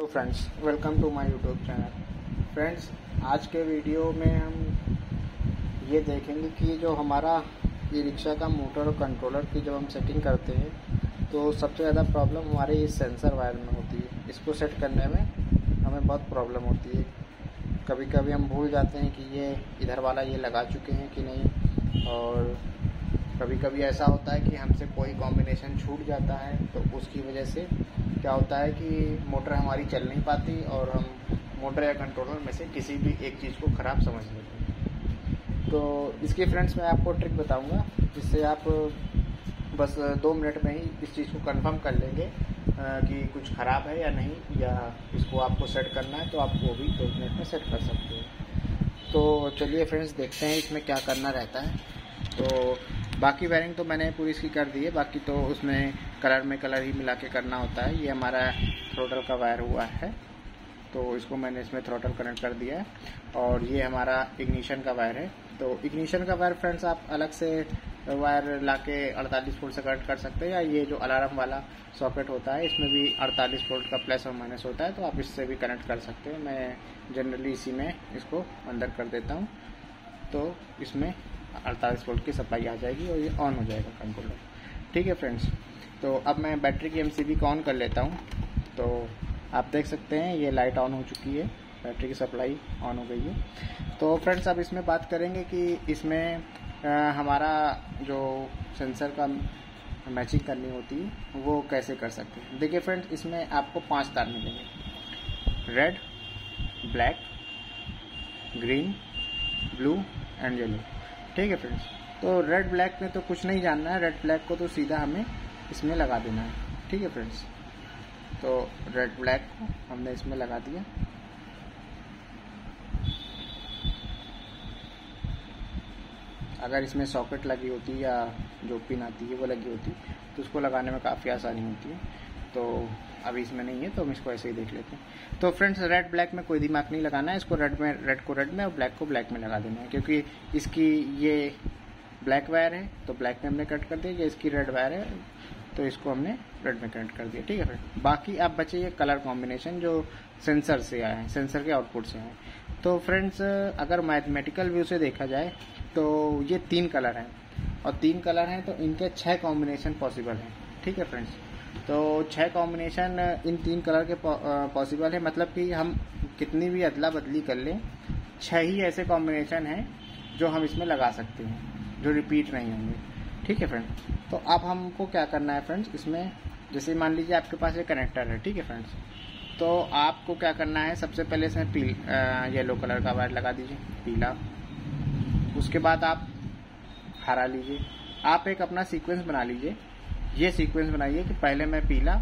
तो friends, welcome to my YouTube channel. Friends, आज के वीडियो में हम ये देखेंगे कि जो हमारा ई रिक्शा का मोटर और कंट्रोलर की जब हम सेटिंग करते हैं तो सबसे ज़्यादा प्रॉब्लम हमारे इस सेंसर वायर में होती है। इसको सेट करने में हमें बहुत प्रॉब्लम होती है। कभी कभी हम भूल जाते हैं कि ये इधर वाला ये लगा चुके हैं कि नहीं, और कभी कभी ऐसा होता है कि हमसे कोई कॉम्बिनेशन छूट जाता है, तो उसकी वजह से क्या होता है कि मोटर हमारी चल नहीं पाती और हम मोटर या कंट्रोलर में से किसी भी एक चीज़ को ख़राब समझ लेते हैं। तो इसकी फ्रेंड्स मैं आपको ट्रिक बताऊंगा, जिससे आप बस 2 मिनट में ही इस चीज़ को कंफर्म कर लेंगे कि कुछ ख़राब है या नहीं, या इसको आपको सेट करना है तो आप वो भी 2 मिनट में सेट कर सकते हैं। तो चलिए फ्रेंड्स, देखते हैं इसमें क्या करना रहता है। तो बाकी वायरिंग तो मैंने पूरी इसकी कर दी है, बाकी तो उसमें कलर में कलर ही मिला के करना होता है। ये हमारा थ्रोटल का वायर हुआ है, तो इसको मैंने इसमें थ्रोटल कनेक्ट कर दिया है। और ये हमारा इग्निशन का वायर है। तो इग्निशन का वायर फ्रेंड्स आप अलग से वायर लाके 48 वोल्ट से कनेक्ट कर सकते हैं, या ये जो अलार्म वाला सॉकेट होता है इसमें भी 48 वोल्ट का प्लस और माइनस होता है, तो आप इससे भी कनेक्ट कर सकते हैं। मैं जनरली इसी में इसको अंदर कर देता हूँ, तो इसमें 48 वोल्ट की सप्लाई आ जाएगी और ये ऑन हो जाएगा कंट्रोलर। ठीक है फ्रेंड्स, तो अब मैं बैटरी की एमसीबी को ऑन कर लेता हूँ। तो आप देख सकते हैं ये लाइट ऑन हो चुकी है, बैटरी की सप्लाई ऑन हो गई है। तो फ्रेंड्स, अब इसमें बात करेंगे कि इसमें हमारा जो सेंसर का मैचिंग करनी होती है वो कैसे कर सकते हैं। देखिए फ्रेंड्स, इसमें आपको 5 तार मिलेंगे, red, black, green, blue and yellow. ठीक है फ्रेंड्स, तो रेड ब्लैक में तो कुछ नहीं जानना है, रेड ब्लैक को तो सीधा हमें इसमें लगा देना है। ठीक है फ्रेंड्स, तो रेड ब्लैक को हमने इसमें लगा दिया। अगर इसमें सॉकेट लगी होती या जो पिन आती है वो लगी होती तो उसको लगाने में काफ़ी आसानी होती है। तो अभी इसमें नहीं है, तो हम इसको ऐसे ही देख लेते हैं। तो फ्रेंड्स, रेड ब्लैक में कोई दिमाग नहीं लगाना है, इसको रेड को रेड में और ब्लैक को ब्लैक में लगा देना है। क्योंकि इसकी ये ब्लैक वायर है तो ब्लैक में हमने कट कर दिया, या इसकी रेड वायर है तो इसको हमने रेड में कनेक्ट कर दिया। ठीक है फ्रेंड, बाकी आप बचे ये कलर कॉम्बिनेशन जो सेंसर से आए हैं, सेंसर के आउटपुट से आए। तो फ्रेंड्स, अगर मैथमेटिकल व्यू से देखा जाए तो ये 3 कलर हैं, और 3 कलर हैं तो इनके 6 कॉम्बिनेशन पॉसिबल हैं। ठीक है फ्रेंड्स, तो 6 कॉम्बिनेशन इन 3 कलर के पॉसिबल है, मतलब कि हम कितनी भी अदला बदली कर लें, 6 ही ऐसे कॉम्बिनेशन हैं जो हम इसमें लगा सकते हैं, जो रिपीट नहीं होंगे। ठीक है फ्रेंड्स, तो अब हमको क्या करना है फ्रेंड्स, इसमें जैसे मान लीजिए आपके पास एक कनेक्टर है। ठीक है फ्रेंड्स, तो आपको क्या करना है, सबसे पहले इसमें येलो कलर का वायर लगा दीजिए, पीला। उसके बाद आप हरा लीजिए। आप एक अपना सीक्वेंस बना लीजिए। ये सीक्वेंस बनाइए कि पहले मैं पीला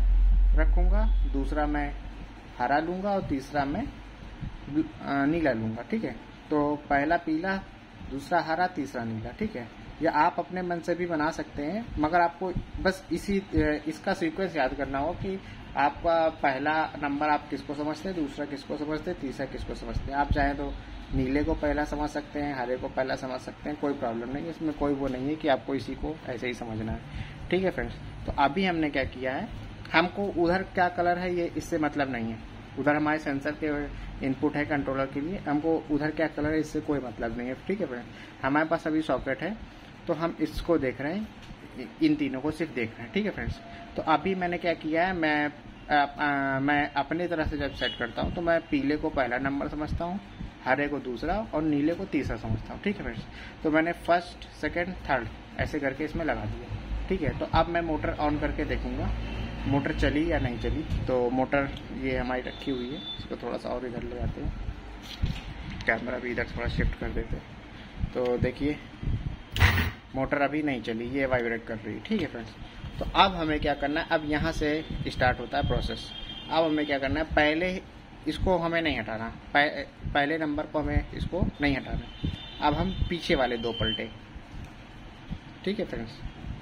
रखूंगा, दूसरा मैं हरा लूंगा और तीसरा मैं नीला लूंगा। ठीक है, तो पहला पीला, दूसरा हरा, तीसरा नीला। ठीक है, या आप अपने मन से भी बना सकते हैं, मगर आपको बस इसका सीक्वेंस याद करना हो कि आपका पहला नंबर आप किसको समझते हैं, दूसरा किसको समझते हैं, तीसरा किसको समझते हैं। आप चाहें तो नीले को पहला समझ सकते हैं, हरे को पहला समझ सकते हैं, कोई प्रॉब्लम नहीं है इसमें। कोई वो नहीं है कि आपको इसी को ऐसे ही समझना है। ठीक है फ्रेंड्स, तो अभी हमने क्या किया है, हमको उधर क्या कलर है ये इससे मतलब नहीं है। उधर हमारे सेंसर के इनपुट है कंट्रोलर के लिए, हमको उधर क्या कलर है इससे कोई मतलब नहीं है। ठीक है फ्रेंड्स, हमारे पास अभी सॉकेट है तो हम इसको देख रहे हैं, इन तीनों को सिर्फ देख रहे हैं। ठीक है फ्रेंड्स, तो अभी मैंने क्या किया है, मैं अपनी तरह से जब सेट करता हूँ तो मैं पीले को पहला नंबर समझता हूँ, हरे को दूसरा और नीले को तीसरा समझता हूँ। ठीक है फ्रेंड्स, तो मैंने फर्स्ट, सेकंड, थर्ड ऐसे करके इसमें लगा दिया। ठीक है, तो अब मैं मोटर ऑन करके देखूंगा मोटर चली या नहीं चली। तो मोटर ये हमारी रखी हुई है, इसको थोड़ा सा और इधर ले आते हैं, कैमरा भी इधर थोड़ा शिफ्ट कर देते हैं। तो देखिए मोटर अभी नहीं चली, ये वाइब्रेट कर रही है। ठीक है फ्रेंड्स, तो अब हमें क्या करना है, अब यहाँ से स्टार्ट होता है प्रोसेस। अब हमें क्या करना है, पहले इसको हमें नहीं हटाना, पहले नंबर को हमें इसको नहीं हटाना। अब हम पीछे वाले 2 पलटे। ठीक है फ्रेंड्स,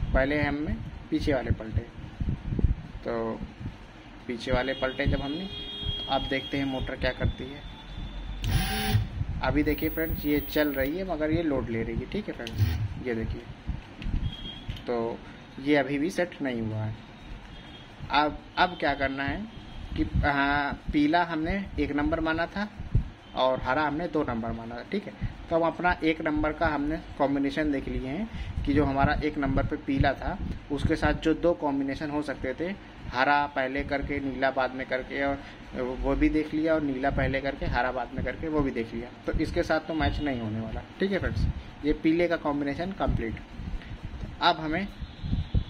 पहले हमें पीछे वाले पलटे, तो पीछे वाले पलटे जब हमने, तो अब देखते हैं मोटर क्या करती है। अभी देखिए फ्रेंड्स, ये चल रही है मगर ये लोड ले रही है। ठीक है फ्रेंड्स, ये देखिए, तो ये अभी भी सेट नहीं हुआ है। अब क्या करना है, कि पीला हमने 1 नंबर माना था और हरा हमने 2 नंबर माना था, ठीक है। तो हम अपना 1 नंबर का हमने कॉम्बिनेशन देख लिए हैं कि जो हमारा 1 नंबर पे पीला था उसके साथ जो 2 कॉम्बिनेशन हो सकते थे, हरा पहले करके नीला बाद में करके, और वो भी देख लिया, और नीला पहले करके हरा बाद में करके वो भी देख लिया। तो इसके साथ तो मैच नहीं होने वाला, ठीक है फ्रेंड्स। ये पीले का कॉम्बिनेशन कंप्लीट। तो अब हमें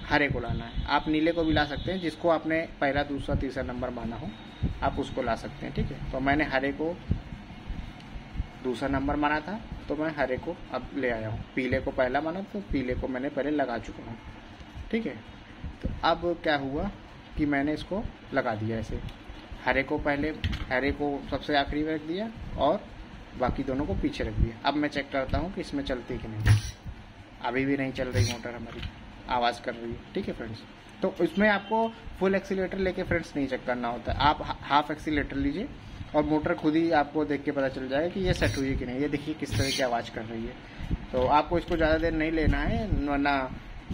हरे को लाना है। आप नीले को भी ला सकते हैं, जिसको आपने पहला, दूसरा, तीसरा नंबर माना हो आप उसको ला सकते हैं, ठीक है। तो मैंने हरे को दूसरा नंबर माना था तो मैं हरे को अब ले आया हूँ। पीले को पहला माना तो पीले को मैंने पहले लगा चुका हूँ, ठीक है। तो अब क्या हुआ कि मैंने इसको लगा दिया ऐसे, हरे को सबसे आखिरी में रख दिया और बाकी दोनों को पीछे रख दिया। अब मैं चेक करता हूँ कि इसमें चलती कि नहीं। अभी भी नहीं चल रही मोटर हमारी, आवाज़ कर रही है, ठीक है फ्रेंड्स। तो इसमें आपको फुल एक्सीलेटर लेके फ्रेंड्स नहीं चेक करना होता है, आप हाफ एक्सीलेटर लीजिए और मोटर खुद ही आपको देख के पता चल जाएगा कि ये सेट हुई है कि नहीं। ये देखिए किस तरह की आवाज़ कर रही है। तो आपको इसको ज़्यादा देर नहीं लेना है, वरना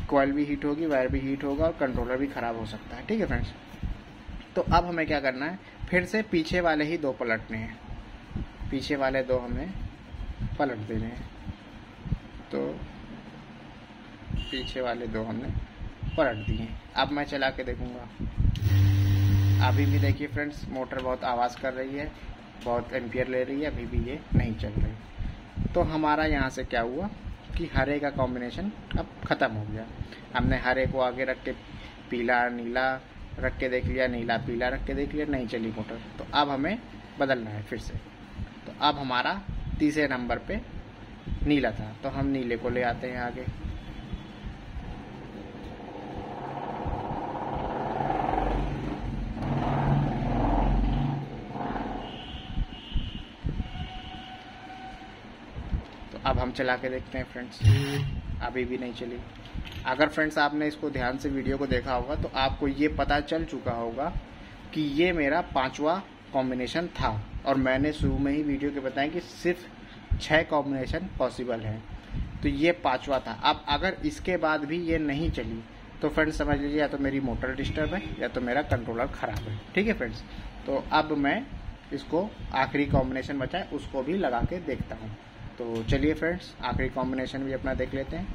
कॉइल भी हीट होगी, वायर भी हीट होगा और कंट्रोलर भी ख़राब हो सकता है, ठीक है फ्रेंड्स। तो अब हमें क्या करना है, फिर से पीछे वाले ही 2 पलटने हैं। पीछे वाले 2 हमें पलट देने हैं। तो पीछे वाले 2 हमने पलट दिए। अब मैं चला के देखूंगा। अभी भी देखिए फ्रेंड्स, मोटर बहुत आवाज़ कर रही है, बहुत एम्पियर ले रही है, अभी भी ये नहीं चल रही। तो हमारा यहाँ से क्या हुआ कि हरे का कॉम्बिनेशन अब ख़त्म हो गया। हमने हरे को आगे रख के पीला नीला रख के देख लिया, नीला पीला रख के देख लिया, नहीं चली मोटर। तो अब हमें बदलना है फिर से। तो अब हमारा तीसरे नंबर पे नीला था, तो हम नीले को ले आते हैं आगे। अब हम चला के देखते हैं फ्रेंड्स, अभी भी नहीं चली। अगर फ्रेंड्स आपने इसको ध्यान से वीडियो को देखा होगा तो आपको ये पता चल चुका होगा कि ये मेरा 5वां कॉम्बिनेशन था, और मैंने शुरू में ही वीडियो के बताया कि सिर्फ 6 कॉम्बिनेशन पॉसिबल है, तो ये 5वां था। अब अगर इसके बाद भी ये नहीं चली तो फ्रेंड्स समझ लीजिए या तो मेरी मोटर डिस्टर्ब है या तो मेरा कंट्रोलर ख़राब है, ठीक है फ्रेंड्स। तो अब मैं इसको आखिरी कॉम्बिनेशन बचा है उसको भी लगा के देखता हूँ। तो चलिए फ्रेंड्स आखिरी कॉम्बिनेशन भी अपना देख लेते हैं।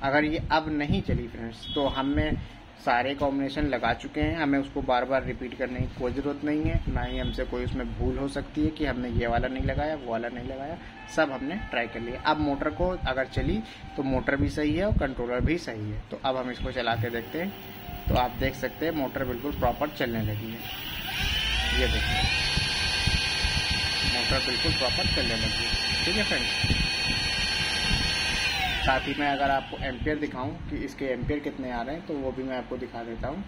अगर ये अब नहीं चली फ्रेंड्स तो हमने सारे कॉम्बिनेशन लगा चुके हैं, हमें उसको बार बार रिपीट करने की कोई ज़रूरत नहीं है, ना ही हमसे कोई उसमें भूल हो सकती है कि हमने ये वाला नहीं लगाया वो वाला नहीं लगाया, सब हमने ट्राई कर लिया। अब मोटर को अगर चली तो मोटर भी सही है और कंट्रोलर भी सही है। तो अब हम इसको चला के देखते हैं। तो आप देख सकते हैं मोटर बिल्कुल प्रॉपर चलने लगी है, ये देखिए मोटर बिल्कुल प्रॉपर चलने लगी है, ठीक है फ्रेंड्स। साथ ही मैं अगर आपको एम्पियर दिखाऊं कि इसके एम्पियर कितने आ रहे हैं तो वो भी मैं आपको दिखा देता हूं।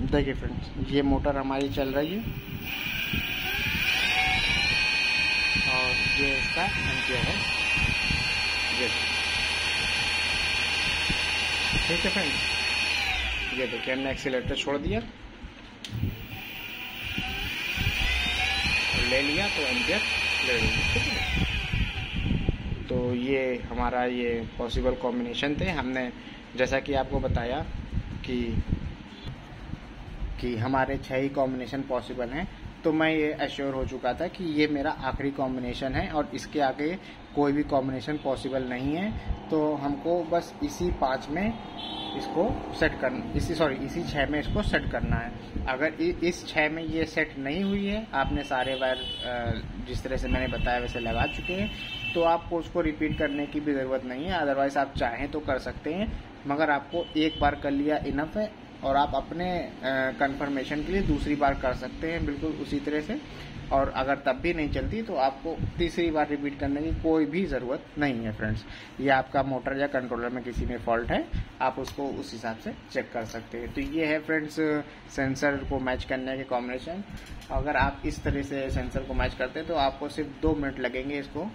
देखिए फ्रेंड्स, ये मोटर हमारी चल रही है और ये इसका एम्पियर है, ये ठीक है फ्रेंड्स। ये देखिए हमने एक्सीलेटर छोड़ दिया, ले लिया तो एम्पियर ले लिया, ठीक है। तो ये हमारा ये पॉसिबल कॉम्बिनेशन थे। हमने जैसा कि आपको बताया कि हमारे 6 ही कॉम्बिनेशन पॉसिबल हैं, तो मैं ये एश्योर हो चुका था कि ये मेरा आखिरी कॉम्बिनेशन है और इसके आगे कोई भी कॉम्बिनेशन पॉसिबल नहीं है। तो हमको बस इसी 5 में इसको सेट करना, इसी 6 में इसको सेट करना है। अगर इस 6 में ये सेट नहीं हुई है, आपने सारे वायर जिस तरह से मैंने बताया वैसे लगा चुके हैं, तो आपको उसको रिपीट करने की भी ज़रूरत नहीं है। अदरवाइज़ आप चाहें तो कर सकते हैं, मगर आपको एक बार कर लिया इनफ है और आप अपने कंफर्मेशन के लिए दूसरी बार कर सकते हैं बिल्कुल उसी तरह से। और अगर तब भी नहीं चलती तो आपको तीसरी बार रिपीट करने की कोई भी ज़रूरत नहीं है फ्रेंड्स। ये आपका मोटर या कंट्रोलर में किसी में फॉल्ट है, आप उसको उस हिसाब से चेक कर सकते हैं। तो ये है फ्रेंड्स सेंसर को मैच करने के कॉम्बिनेशन। अगर आप इस तरह से सेंसर को मैच करते हैं तो आपको सिर्फ 2 मिनट लगेंगे इसको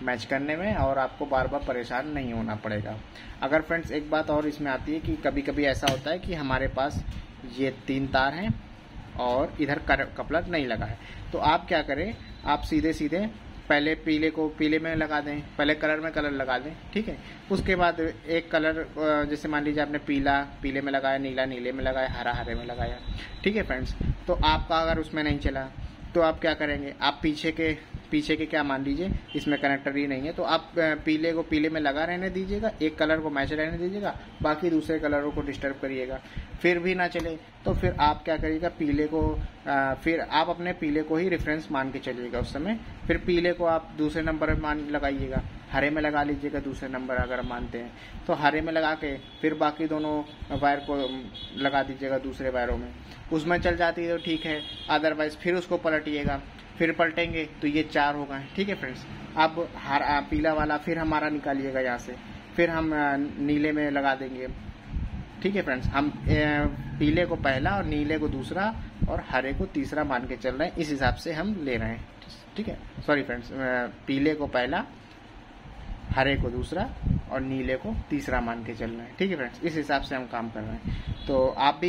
मैच करने में और आपको बार बार परेशान नहीं होना पड़ेगा। अगर फ्रेंड्स एक बात और इसमें आती है कि कभी कभी ऐसा होता है कि हमारे पास ये 3 तार हैं और इधर कपलर नहीं लगा है, तो आप क्या करें, आप सीधे पहले पीले में लगा दें, पहले कलर में कलर लगा दें, ठीक है। उसके बाद एक कलर जैसे मान लीजिए आपने पीले में लगाया, नीला नीले में लगाया, हरा हरे में लगाया, ठीक है फ्रेंड्स। तो आपका अगर उसमें नहीं चला तो आप क्या करेंगे, आप पीछे के क्या मान लीजिए इसमें कनेक्टर ही नहीं है, तो आप पीले को पीले में लगा रहने दीजिएगा, एक कलर को मैच रहने दीजिएगा, बाकी दूसरे कलरों को डिस्टर्ब करिएगा। फिर भी ना चले तो फिर आप क्या करिएगा, पीले को फिर आप अपने पीले को ही रेफरेंस मान के चलिएगा उस समय। फिर पीले को आप दूसरे नंबर में मान लगाइएगा, हरे में लगा लीजिएगा दूसरे नंबर अगर मानते हैं तो हरे में लगा के फिर बाकी दोनों वायर को लगा दीजिएगा दूसरे वायरों में। उसमें चल जाती है तो ठीक है, अदरवाइज फिर उसको पलटिएगा, फिर पलटेंगे तो ये 4 हो गए, ठीक है फ्रेंड्स। अब पीला वाला फिर हमारा निकालिएगा यहाँ से, फिर हम नीले में लगा देंगे, ठीक है फ्रेंड्स। हम पीले को पहला और नीले को दूसरा और हरे को तीसरा मान के चल रहे हैं, इस हिसाब से हम ले रहे हैं, ठीक है। सॉरी फ्रेंड्स, पीले को पहला, हरे को दूसरा और नीले को तीसरा मान के चल रहे हैं, ठीक है फ्रेंड्स। इस हिसाब से हम काम कर रहे हैं। तो आप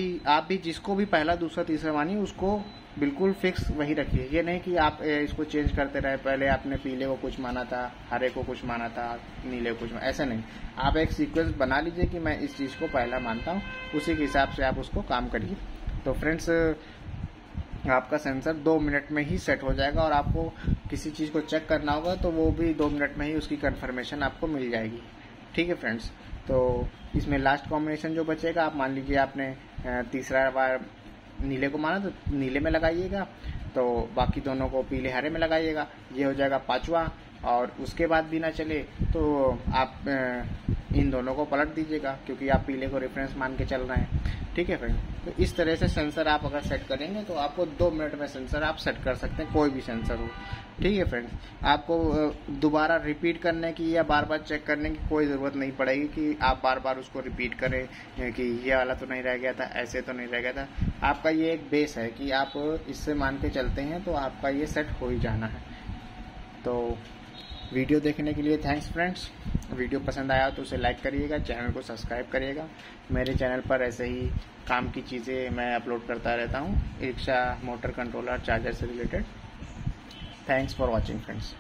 भी जिसको भी पहला दूसरा तीसरा मानिए उसको बिल्कुल फिक्स वही रखिए। ये नहीं कि आप इसको चेंज करते रहे, पहले आपने पीले को कुछ माना था, हरे को कुछ माना था, नीले को कुछ माना, ऐसा नहीं। आप एक सीक्वेंस बना लीजिए कि मैं इस चीज़ को पहला मानता हूँ, उसी के हिसाब से आप उसको काम करिए। तो फ्रेंड्स, आपका सेंसर 2 मिनट में ही सेट हो जाएगा और आपको किसी चीज़ को चेक करना होगा तो वो भी 2 मिनट में ही उसकी कंफर्मेशन आपको मिल जाएगी, ठीक है फ्रेंड्स। तो इसमें लास्ट कॉम्बिनेशन जो बचेगा, आप मान लीजिए आपने तीसरा बार नीले को माना तो नीले में लगाइएगा, तो बाकी दोनों को पीले हरे में लगाइएगा, ये हो जाएगा 5वां। और उसके बाद भी ना चले तो आप इन दोनों को पलट दीजिएगा, क्योंकि आप पीले को रेफरेंस मान के चल रहे हैं, ठीक है फ्रेंड। तो इस तरह से सेंसर आप अगर सेट करेंगे तो आपको 2 मिनट में सेंसर आप सेट कर सकते हैं, कोई भी सेंसर हो, ठीक है फ्रेंड्स। आपको दोबारा रिपीट करने की या बार बार चेक करने की कोई ज़रूरत नहीं पड़ेगी कि आप बार बार उसको रिपीट करें कि ये वाला तो नहीं रह गया था, ऐसे तो नहीं रह गया था। आपका ये एक बेस है कि आप इससे मान के चलते हैं तो आपका ये सेट हो ही जाना है। तो वीडियो देखने के लिए थैंक्स फ्रेंड्स। वीडियो पसंद आया तो उसे लाइक करिएगा, चैनल को सब्सक्राइब करिएगा। मेरे चैनल पर ऐसे ही काम की चीज़ें मैं अपलोड करता रहता हूँ, रिक्शा, मोटर कंट्रोलर, चार्जर से related. Thanks for watching friends.